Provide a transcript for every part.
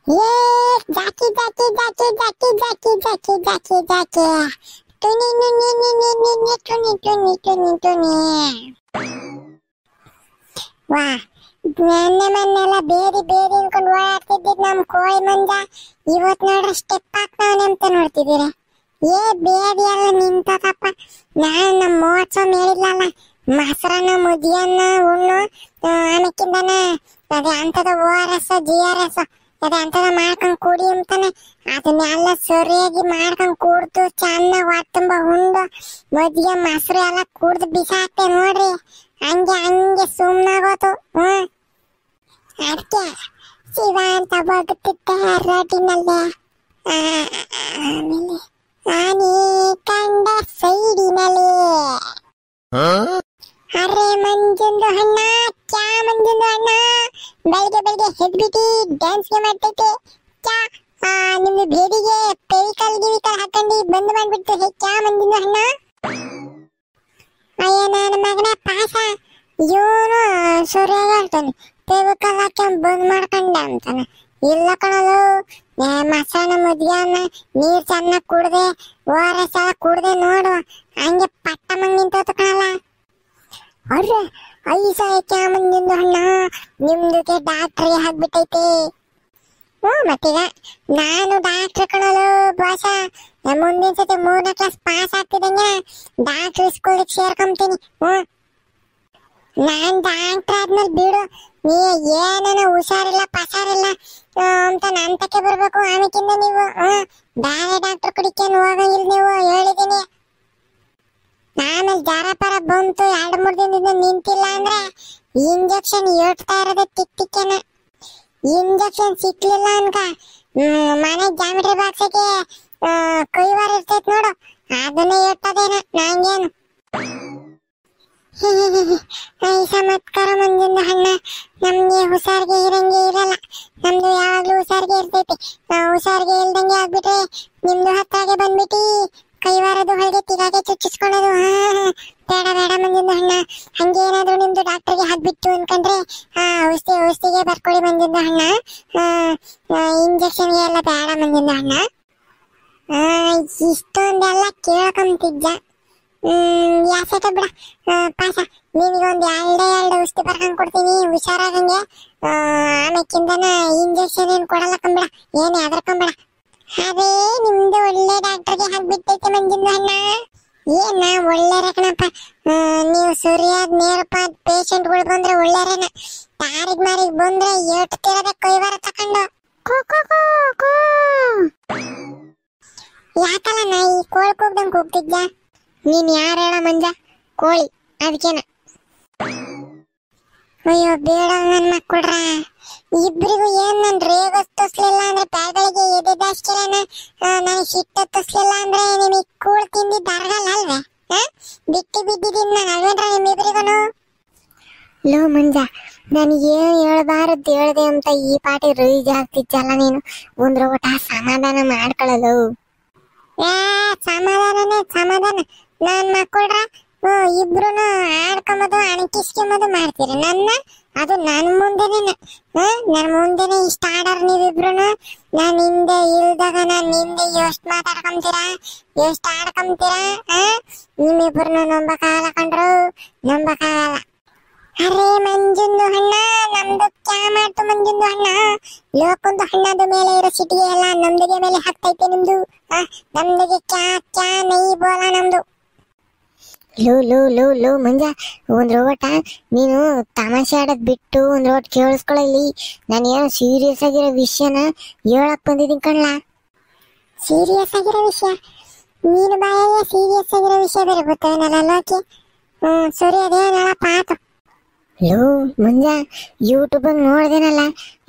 ये जाकी जाकी जाकी जाकी जाकी जाकी जाकी जाकी टुनी नुनी नुनी नुनी टुनी टुनी टुनी टुनी ವಾ ಮೊನ್ನೆಲ್ಲ ಬೇರೆ ಬೇರೆ ಅನ್ಕೊಂಡು ಓಡಾಡ್ತಿದ್ದಿದ್ ನಮ್ ಕೋಳಿ ಮಂಜ ಇವತ್ ನೋಡ್ರಿ ಸ್ಟೆಪ್ ಹಾಕ್ತಾವನೆ ಅಂತ ನೋಡ್ತಿದ್ದೀರಿ. ಏ ಬೇಡಿ ಎಲ್ಲ ನಿಂತದಪ್ಪ. ನಾನು ನಮ್ಮ ಮೋತ್ಸವ ಹೇಳಿದ್ಲಲ್ಲ, ಮೊಸರನ್ನ ಮುದಿಯನ್ನ ಉಣ್ಣು ಆಮೇಕಿಂದನ ಅದೇ ಅಂತದ ORS GRS ಅದೇ ಅಂತದ ಮಾಡ್ಕೊಂಡ್ ಕುಡಿ ಅಂತಾನೆ. ಅದನ್ನೆಲ್ಲ ಸರಿಯಾಗಿ ಮಾಡ್ಕೊಂಡ್ ಕುಡ್ದು ಚೆನ್ನಾಗ್ ಹೊಟ್ಟೆಂಬ ಉಂಡು ಮಜ್ಜಿಗೆ ಮೊಸರು ಎಲ್ಲ ಕುಡ್ದು ಬಿಸಾಕ್ತೆ ನೋಡ್ರಿ. ಹಂಗೆ ಸುಮ್ನಾಗೋತು. ಅದಕ್ಕೆ ಶಿವ ಅಂತ ಬದುಕುತ್ತೆ ರೋಟಿನಲ್ಲಿ. ಆಮೇಲೆ ಆನೆ ಕಂಡ ಸೈಡಿನಲ್ಲಿ ಅರೆ ಮಂಜುಂದು ಹಣ್ಣ ಕ್ಯಾ ಮಂಜುಂದು ಹಣ್ಣ ಬೆಳಿಗ್ಗೆ ಬೆಳಿಗ್ಗೆ ಹೆದ್ಬಿಟ್ಟು ಡ್ಯಾನ್ಸ್ಗೆ ಮಾಡ್ತೈತೆ. ಕ್ಯಾ ನಿಮ್ದು ಬೇಡಿಗೆ ಪೆರಿಕಲ್ ಗಿವಿಕಲ್ ಹಾಕೊಂಡು ಬಂದು ಮಾಡ್ಬಿಡ್ತು. ಕ್ಯಾ ಮಂಜುಂದು ಹಣ್ಣ. ಅಯ್ಯ ನನ್ನ ಮಗನ ಪಾಸ ಇವನು ಸರಿಯಾಗಿ ಹೇಳ್ತಾನೆ. ಪೆರಿಕಲ್ ಹಾಕೊಂಡು ಬಂದ್ ಮಾಡ್ಕೊಂಡೆ ಅಂತಾನೆ. ಇಲ್ಲ ಕಣಲು ಮಸಾನ ಮುದ್ಯಾನ ನೀರ್ ಚೆನ್ನಾಗ್ ಕುಡ್ದೆ ORS ಎಲ್ಲ ಕುಡ್ದೆ ನೋಡು ಹಂಗೆ ಪಟ್ಟ ಮಂಗ್ ನಿಂತೋತು ಕಣಲ್ಲ. ಅವ್ರೆ ಐಸ ಕ್ಯಾ ಮಂಜುಂದು ಹಣ್ಣ ನಿಮ್ದಕ್ಕೆ ಡಾಕ್ಟ್ರಿಗೆ ಹಾಕ್ಬಿಟ್ಟೈತೆ. ಮತ್ತೀಗ ನಾನು ಡಾಕ್ಟರ್ ಕಣಲು ಬಾಸ. ಮುಂದಿನ ಸತಿ 3ನೇ ಕ್ಲಾಸ್ ಪಾಸ್ ಆಗ್ತಿದಂಗೆ ಡಾಕ್ಟರ್ ಸ್ಕೂಲಿಗೆ ಸೇರ್ಕೊಂತೀನಿ. ನಾನ್ ಡಾಕ್ಟರ್ ಆದ್ಮೇಲೆ ಬಿಡು, ನೀ ಏನೇನೋ ಹುಷಾರಿಲ್ಲ ಪಸಾರಿಲ್ಲ ಅಂತ ನಂತಕ್ಕೆ ಬರ್ಬೇಕು. ಆಮೇಕಿಂದ ನೀವು ಬೇರೆ ಡಾಕ್ಟರ್ ಕುಡಿಕೇನು ಹೋಗಂಗಿಲ್ಲ ನೀವು ಹೇಳಿದೀನಿ. ಆಮೇಲೆ ಜ್ವರ ಪರ ಬಂತು 2-3 ದಿನದಿಂದ ನಿಂತಿಲ್ಲ ಅಂದ್ರೆ ಇಂಜೆಕ್ಷನ್ ಇಡ್ತಾ ಇರೋದು ಟಿಕ್ಟಿಕ್ಕೆನ. ಇಂಜೆಕ್ಷನ್ ಸಿಕ್ಲಿಲ್ಲ ಅನ್ಕ ಮನೆ ಜಾಮಿಟ್ರಿ ಬಾಕ್ಸಿಗೆ ಕೈವಾರ ಇರ್ತೈತ್ ನೋಡು, ಅದನ್ನೇ ಇಟ್ಟದೇನ ನಂಗೇನು. ಚಮತ್ಕಾರ ಮಂಜುಂದು ಹಣ್ಣ ನಮ್ಗೆ ಹುಷಾರಿಗೆ ಇರಂಗೆ ಇರಲ್ಲ. ನಮ್ದು ಯಾವಾಗ್ಲೂ ಹುಷಾರಿಗೆ ಇರ್ತೈತಿ. ಹುಷಾರಿಗೆ ಇಲ್ದಂಗೆ ಆಗ್ಬಿಟ್ರೆ ನಿಮ್ದು ಹತ್ತಾಗೆ ಬಂದ್ಬಿಟ್ಟು ಕೈವಾರದು ಹೊಳಗೆ ತಿಗಾಗೆ ಚುಚ್ಚಿಸ್ಕೊಳ್ಳೋದು. ಬೇಡ ಬೇಡ ಮಂಜುಂದು ಹಣ್ಣ. ಹಂಗೇನಾದ್ರು ನಿಮ್ದು ಡಾಕ್ಟರ್ಗೆ ಹಾಕ್ಬಿಟ್ಟು ಅನ್ಕೊಂಡ್ರೆ ಔಷಧಿಗೆ ಬರ್ಕೊಳ್ಳಿ ಮಂಜುಂದು ಹಣ್ಣ. ಇಂಜೆಕ್ಷನ್ಗೆ ಎಲ್ಲ ಬೇಡ ಮಂಜುಂದು ಹಣ್ಣ. ಇಷ್ಟೊಂದೆಲ್ಲ ಕೇಳ್ಕೊಂತಿದ್ದ. ಯಾಸಟ ಬಿಡ ಪಾಸ. ನಿನಗೊಂದು 2 ಔಷಧಿ ಬರ್ಕೊಂಡ್ ಕೊಡ್ತೀನಿ ಹುಷಾರಾಗಂಗೆ. ಆಮೇಕಿಂದನ ಇಂಜೆಕ್ಷನ್ ಏನ್ ಕೊಡಲ್ಲ ಕಂಬಿಡ, ಏನೇ ಅದ್ರಕೊಂಬಿಡ. ಅದೇ ನಿಮ್ದು ಒಳ್ಳೆ ಡಾಕ್ಟರ್ಗೆ ಹಾಕ್ಬಿಟ್ಟೈತೆ ಮಂಜುಂದು ಹಣ್ಣ. ಏನ ಒಳ್ಳೆ ರಕಣಪ್ಪ ನೀವು. ಸರಿಯಾದ ನೇರಪಾದ ಪೇಷಂಟ್ಗಳು ಬಂದ್ರೆ ಒಳ್ಳೆರೇನ. ತಾರಿಗ್ ಮಾರಿಗ್ ಬಂದ್ರೆ ಎಟ್ತಿರದ ಕೈವಾರ ತಕೊಂಡು ಯಾಕಲ್ಲ ನಾಯಿ ಕೋಳಿ ಕೂಗ್ದಂಗ್ ಕೂಗ್ತಿದ್ದ. ನೀನ್ ಯಾರು ಹೇಳ ಮಂಜ? ಕೋಳಿ, ಅದಕ್ಕೇನ. ಅಯ್ಯೋ ಬೇಡ ನನ್ ಮಕ್ಕಳ್ರ. ಇಬ್ರಿಗೂ ಏನ್ ನನ್ ರೇಗ ತೋಸ್ಲಿಲ್ಲ ಅಂದ್ರೆ ಪ್ಯಾಗಳಿಗೆ ಎದೆದಾಸ್ಕಿರನ ನನಗೆ ಸಿಟ್ಟ ತೋಸ್ಲಿಲ್ಲ ಅಂದ್ರೆ ನಿಮಗ್ ಕೂಳ್ ತಿಂದಿದ್ದು ಅರ್ಗಲ್ಲ ಅಲ್ವೇ? ಬಿಟ್ಟು ಬಿದ್ದಿದ್ದೀನಿ ನಾನು ಅಲ್ವೇನ್ರ ನಿಮ್ಮಿಬ್ರಿಗೂ. ಲೋ ಮಂಜ, ನನಗೇನು ಹೇಳ್ಬಾರದ್ದು ಹೇಳ್ದೆ ಅಂತ ಈ ಪಾಟಿ ರೈಜ್ ಆಗ್ತಿದ್ದಲ್ಲ ನೀನು. ಒಂದ್ರ ಊಟ ಸಮಾಧಾನ ಮಾಡ್ಕೊಳ್ಳಲು. ಸಮಾಧಾನ ನನ್ ಮಕ್ಕಳ್ರ ಇಬ್ರುನು ಆಡ್ಕೊಂಬದು ಅಣಕಿಸ್ಕೊಂಬದು ಮಾಡ್ತೀರಿ ನನ್ನ. ಅದು ನನ್ ಮುಂದೆನೆ ಇಷ್ಟ ಆಡರ್ ನೀವಿಬ್ರುನು. ನಾನ್ ಹಿಂದೆ ಇಲ್ದಾಗ ನಾನ್ ಹಿಂದೆ ಎಷ್ಟ್ ಮಾತಾಡ್ಕೊಂತೀರಾ, ಎಷ್ಟ್ ಆಡ್ಕೊಂತೀರಾ. ನಿಮ್ಮಿಬ್ರುನು ನಂಬಕ್ಕಾಗಲ್ಲ ಕಣ್ರು, ನಂಬಕ್ಕಾಗಲ್ಲ. ಅರೆ ಮಂಜುಂದು ಹಣ್ಣ ನಮ್ದು ಕ್ಯಾ ಮಾಡ್ತು ಮಂಜುಂದು ಹಣ್ಣ. ಲೋಕಂದು ಹಣ್ಣದ ಮೇಲೆ ಇರೋ ಸಿಟಿಗೆ ಎಲ್ಲ ನಮ್ದಿಗೆ ಮೇಲೆ ಹಾಕ್ತೈತೆ ನಿಮ್ದು. ನಮ್ದಿಗೆ ಕ್ಯಾ ನೈ ಬೋಲ ನಮ್ದು. ಲೋ ಮಂಜ, ಒಂದ್ ರೋಟ ನೀನು ತಮಾಷೆ ಆಡೋದ್ ಬಿಟ್ಟು ಒಂದ್ ರೋಟ್ ಕೇಳಿಸ್ಕೊಳ್ಳಿ. ನಾನು ಏನೋ ಸೀರಿಯಸ್ ಆಗಿರೋ ವಿಷಯನ ಹೇಳಕ್ ಬಂದಿದ್ದೀನಿ ಕಣ್ಲಾ. ಸೀರಿಯಸ್ ಆಗಿರೋ ವಿಷಯ? ನೀನು ಬಾಯಾಗೆ ಸೀರಿಯಸ್ ಆಗಿರೋ ವಿಷಯ ಬೇರೆ ಗೊತ್ತೇನಲ್ಲ ಲೋಕಿ. ಸರಿ ಅದೇನಲ್ಲ ಪಾತು. ಲೋ ಮಂಜ, ಯೂಟ್ಯೂಬ್ ನೋಡ್ದೇನಲ್ಲ,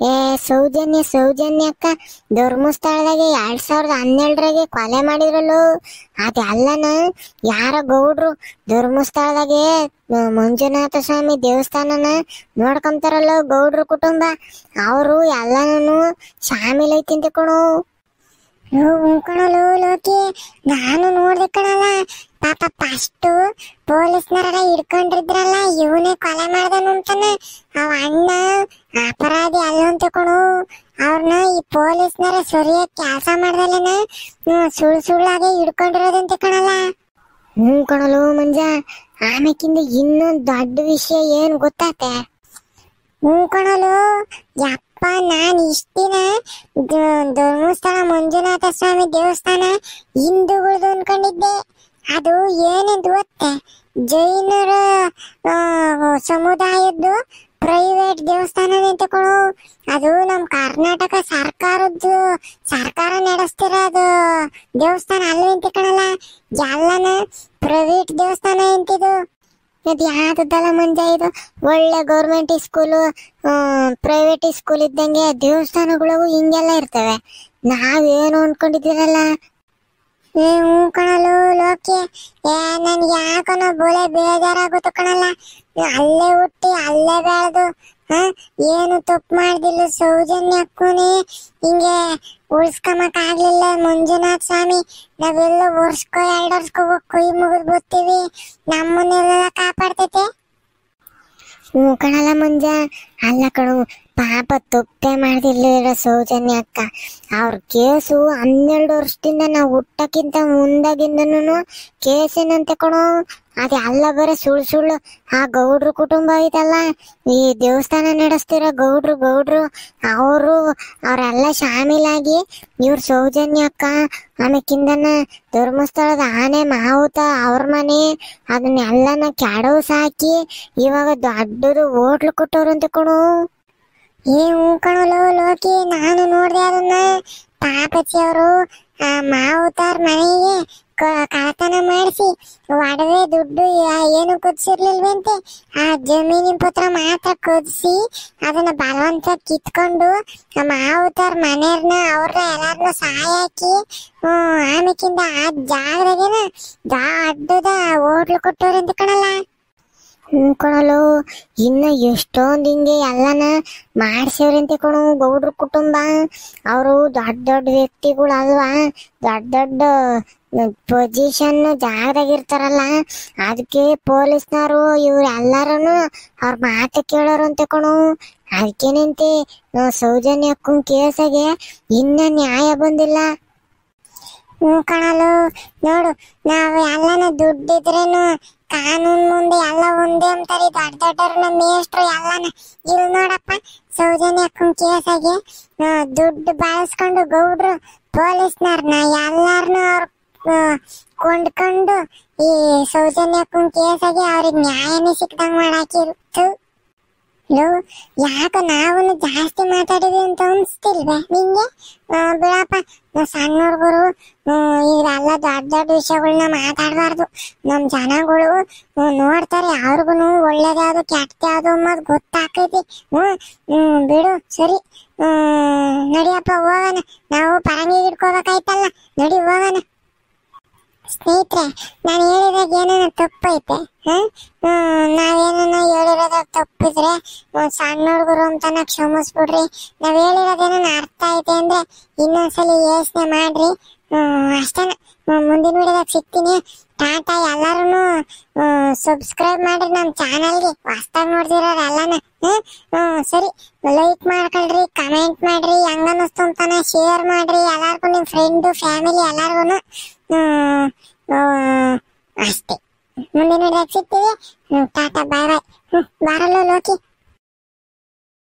ಸೌಜನ್ಯ ಅಕ್ಕ ಧರ್ಮಸ್ಥಳದಾಗೆ 2012 ಕೊಲೆ ಮಾಡಿದ್ರಲ್ಲೋ. ಅದೆಲ್ಲನ ಯಾರೋ ಗೌಡ್ರು ಧರ್ಮಸ್ಥಳದಾಗೆ ಮಂಜುನಾಥ ಸ್ವಾಮಿ ದೇವಸ್ಥಾನನ ನೋಡ್ಕೊಂತಾರಲ್ಲೋ ಗೌಡ್ರು ಕುಟುಂಬ. ಅವರು ಎಲ್ಲಾನು ಶಾಮಿಲ್ ಐತಿ ಕಣೋ. ಉಣ್ಕೊಳಲು ಲೋಕಿ, ನಾನು ನೋಡ್ದೆ ಕಣಲ್ಲ. ಪಾಪ ಫಸ್ಟ್ ಪೊಲೀಸ್ನವರೆಲ್ಲ ಹಿಡ್ಕೊಂಡಿದ್ರಲ್ಲ, ಇವನೇ ಕೊಲೆ ಮಾಡ್ದನು ಅಂತಾನೆ. ಅವ ಅಣ್ಣ ಅಪರಾಧಿ ಅಲ್ಲ ಅಂತ ಕಣು. ಅವ್ರನ್ನ ಈ ಪೊಲೀಸ್ನವರ ಸರಿಯಾಗಿ ಕೆಲಸ ಮಾಡ್ದಲ್ಲೇನ ಸುಳ್ಳಾಗೆ ಹಿಡ್ಕೊಂಡಿರೋದಂತೆ ಕಣಲ್ಲ. ಕಣಲು ಮಂಜ, ಆಮೇಕಿಂದ ಇನ್ನೊಂದು ದೊಡ್ಡ ವಿಷಯ ಏನ್ ಗೊತ್ತಾತೆ? ಕಣಲು ಯಪ್ಪ, ನಾನ್ ಇಷ್ಟ ದಿನ ಧರ್ಮಸ್ಥಳ ಮಂಜುನಾಥ ಸ್ವಾಮಿ ದೇವಸ್ಥಾನ ಹಿಂದೂಗಳ್ದು ಅನ್ಕೊಂಡಿದ್ದೆ. ಅದು ಏನೆಂದು ಗೊತ್ತೇ? ಜೈನರ ಸಮುದಾಯದ್ದು ಪ್ರೈವೇಟ್ ದೇವಸ್ಥಾನ ತಕೊಳ್ಳು. ಅದು ನಮ್ ಕರ್ನಾಟಕ ಸರ್ಕಾರ ನಡೆಸ್ತಿರೋದು ದೇವಸ್ಥಾನ ಅಲ್ವ ಅಂತ ಕಣಲ್ಲ. ಎಲ್ಲನ ಪ್ರೈವೇಟ್ ದೇವಸ್ಥಾನ ಎಂತಿದು. ಇದು ಯಾವ್ದಲ್ಲ ಮಂಜ, ಇದು ಒಳ್ಳೆ ಗೌರ್ಮೆಂಟ್ ಸ್ಕೂಲು ಪ್ರೈವೇಟ್ ಸ್ಕೂಲ್ ಇದ್ದಂಗೆ ದೇವಸ್ಥಾನಗಳಿಗೂ ಹಿಂಗೆಲ್ಲ ಇರ್ತವೆ. ನಾವೇನು ಅನ್ಕೊಂಡಿದ್ದೀರಲ್ಲ. ಕಣಲು ಲೋಕಿ, ನನ್ಗೆ ಯಾಕನೋ ಬೋಲೆ ಬೇಜಾರಾಗುತ್ತ ಕಣಲ್ಲ. ಅಲ್ಲೇ ಹುಟ್ಟಿ ಅಲ್ಲೇ ಬೆಳೆದು ಏನು ತಪ್ಪು ಮಾಡ್ದಿಲ್ಲ. ಸೌಜನ್ಯ ಅಕ್ಕೂನಿ ಹಿಂಗೆ ಉಳ್ಸ್ಕೊಂಬಕ್ ಆಗ್ಲಿಲ್ಲ. ಮಂಜುನಾಥ್ ಸ್ವಾಮಿ ನಾವೆಲ್ಲ ವರ್ಷಕ್ಕೋ 2 ವರ್ಷಕ್ಕೋ ಕೊಯ್ ಮುಗಿದ್ ಬರ್ತೀವಿ, ನಮ್ಮನ್ನೆಲ್ಲ ಕಾಪಾಡ್ತೈತೆ. ಕಣಲ್ಲ ಮಂಜ, ಅಲ್ಲ ಕಣು, ಪಾಪ ತಪ್ಪೇ ಮಾಡ್ದಿಲ್ಲ ಸೌಜನ್ಯ ಅಕ್ಕ. ಅವ್ರ ಕೇಸು 12 ವರ್ಷದಿಂದ ನಾವು ಹುಟ್ಟಕ್ಕಿಂತ ಮುಂದಾಗಿಂದನು ಕೇಸೇನಂತೆ ಕಣು. ಅದೆಲ್ಲ ಬರೀ ಸುಳ್ಳು. ಆ ಗೌಡ್ರು ಕುಟುಂಬ ಐತಲ್ಲ, ಈ ದೇವಸ್ಥಾನ ನಡೆಸ್ತಿರೋ ಗೌಡ್ರು ಅವರೆಲ್ಲ ಶಾಮೀಲಾಗಿ ಇವ್ರ ಸೌಜನ್ಯ ಅಕ್ಕ ಆಮೇಕಿಂದನ ಧರ್ಮಸ್ಥಳದ ಆನೆ ಮಾವುತ ಅವ್ರ ಮನೆ ಅದನ್ನೆಲ್ಲನ ಕೆಡವು ಸಾಕಿ ಇವಾಗ ದೊಡ್ಡದು ಹೋಟ್ಲು ಕೊಟ್ಟವ್ರಂತೆ ಕಣು. ಕಣಲು ಲೋಕಿ, ನಾನು ನೋಡ್ದೆ ಅದನ್ನ. ಪಾಪಚ್ಚಿ ಅವರು ಆ ಮಾವುತಾರ್ ಮನೆಗೆ ಕಳತನ ಮಾಡಿಸಿ ಒಡವೆ ದುಡ್ಡು ಏನು ಕುದಿಸಿರ್ಲಿಲ್ವಂತೆ. ಆ ಜಮೀನಿನ ಪತ್ರ ಮಾತ್ರ ಕುದಿಸಿ ಅದನ್ನ ಬಲವಂತ ಕಿತ್ಕೊಂಡು ಮಾವುತಾರ್ ಮನೆಯವ್ರನ್ನ ಅವ್ರನ್ನ ಎಲ್ಲಾರನ್ನ ಸಹಾಯ ಹಾಕಿ ಆಮೇಕಿಂದ ಆ ಜಾಗದಾಗೇನ ದೊಡ್ಡದ ಹೋಟ್ಲು ಕೊಟ್ಟವ್ರಂತ ಕಣಲ್ಲ. ಕಣಲು, ಇನ್ನ ಎಷ್ಟೊಂದು ಹಿಂಗೆ ಎಲ್ಲನ ಮಾಡ್ಸವ್ರಂತೆ ಕಣು ಗೌಡ್ರ ಕುಟುಂಬ. ಅವರು ದೊಡ್ಡ ವ್ಯಕ್ತಿಗಳು ಅಲ್ವಾ, ದೊಡ್ಡ ಪೊಸಿಷನ್ ಜಾಗದಾಗಿರ್ತಾರಲ್ಲ. ಅದಕ್ಕೆ ಪೊಲೀಸ್ನವರು ಇವ್ರು ಎಲ್ಲಾರನು ಅವ್ರ ಮಾತು ಕೇಳೋರಂತೆ ಕಣು. ಅದಕ್ಕೇನಂತೆ ಸೌಜನ್ಯ ಅಕ್ಕನ ಕೇಸಾಗೆ ಇನ್ನ ನ್ಯಾಯ ಬಂದಿಲ್ಲ. ಕಣಲು ನೋಡು, ನಾವು ಎಲ್ಲನ ದುಡ್ಡಿದ್ರೇನು ಕಾನೂನ್ ಮುಂದೆ ಎಲ್ಲ ಒಂದೇ ಅಂತಾರೆ. ದೊಡ್ಡವ್ರನ್ನ ಮೇಷ್ಟ್ರು ಎಲ್ಲನ. ಇಲ್ಲಿ ನೋಡಪ್ಪ, ಸೌಜನ್ಯ ಅಕ್ಕನ ಕೇಸಾಗೆ ದುಡ್ಡು ಬಳಸ್ಕೊಂಡು ಗೌಡ್ರು ಪೊಲೀಸ್ನವ್ರನ್ನ ಎಲ್ಲಾರನು ಅವ್ರ ಕೊಂಡ್ಕೊಂಡು ಈ ಸೌಜನ್ಯ ಅಕ್ಕನ ಕೇಸಾಗೆ ಅವ್ರಿಗೆ ನ್ಯಾಯನೇ ಸಿಕ್ದಂಗ್ ಮಾಡಾಕಿರ್ತು. ಯಾಕ ನಾವು ಜಾಸ್ತಿ ಮಾತಾಡಿದ್ವಿ ಅಂತ ಅನ್ಸ್ತಿಲ್ವೇ ನಿಂಗೆ? ಬಿಡಪ್ಪ, ಸಣ್ಣ ಹುಡುಗರು ಇವೆಲ್ಲ ದೊಡ್ಡ ವಿಷಯಗಳನ್ನ ಮಾತಾಡಬಾರ್ದು. ನಮ್ ಜನಗಳು ನೋಡ್ತಾರೆ, ಅವ್ರಿಗೂ ಒಳ್ಳೇದ್ ಯಾವ್ದು ಕೆಟ್ಟ ಯಾವ್ದು ಅನ್ನೋದು ಗೊತ್ತಾಕೈತಿ. ಬಿಡು, ಸರಿ. ನಡಿಯಪ್ಪ ಹೋಗೋಣ, ನಾವು ಪರಂಗಿ ಹಿಡ್ಕೋಬೇಕಾಯ್ತಲ್ಲ. ನಡಿ ಹೋಗೋಣ. ಸ್ನೇಹಿತರೆ, ನಾನು ಹೇಳಿದಾಗ ಏನೇನ ತಪ್ಪೈತೆ, ನಾವೇನ ಹೇಳಿರೋದಾಗ ತಪ್ಪಿದ್ರೆ ಸಣ್ಣ ಹುಡುಗರು ಅಂತಾನ ಕ್ಷಮಿಸ್ಬಿಡ್ರಿ. ನಾವ್ ಹೇಳಿರೋದೇನ ಅರ್ಥ ಐತೆ ಅಂದ್ರೆ ಇನ್ನೊಂದ್ಸಲಿ ಯೋಚನೆ ಮಾಡ್ರಿ. ಅಷ್ಟೇನ. ಮುಂದಿನ ವಿಡಿಯೋದಾಗ ಸಿಗ್ತೀನಿ. ಟಾಟಾ. ಎಲ್ಲಾರು ಸಬ್ಸ್ಕ್ರೈಬ್ ಮಾಡ್ರಿ ನಮ್ಮ ಚಾನಲ್ಗೆ. ಹೊಸ್ದಾಗಿ ನೋಡ್ತಿರೋರು ಎಲ್ಲಾನ. ಸರಿ, ಲೈಕ್ ಮಾಡ್ಕೊಳ್ರಿ, ಕಮೆಂಟ್ ಮಾಡ್ರಿ, ಹೆಂಗ ಅನ್ನಿಸ್ತು ಅಂತಾನೆ ಶೇರ್ ಮಾಡ್ರಿ ಎಲ್ಲಾರ್ಗು, ನಿಮ್ ಫ್ರೆಂಡು ಫ್ಯಾಮಿಲಿ ಎಲ್ಲಾರ್ಗು. ಅಷ್ಟೇ. ಮುಂದಿನ ವಿಡಿಯೋದಾಗ ಸಿಗ್ತೀವಿ. ಟಾಟಾ, ಬಾಯ್ ಬಾಯ್. ಬಾರಲ್ಲ ಲೋಕಿ.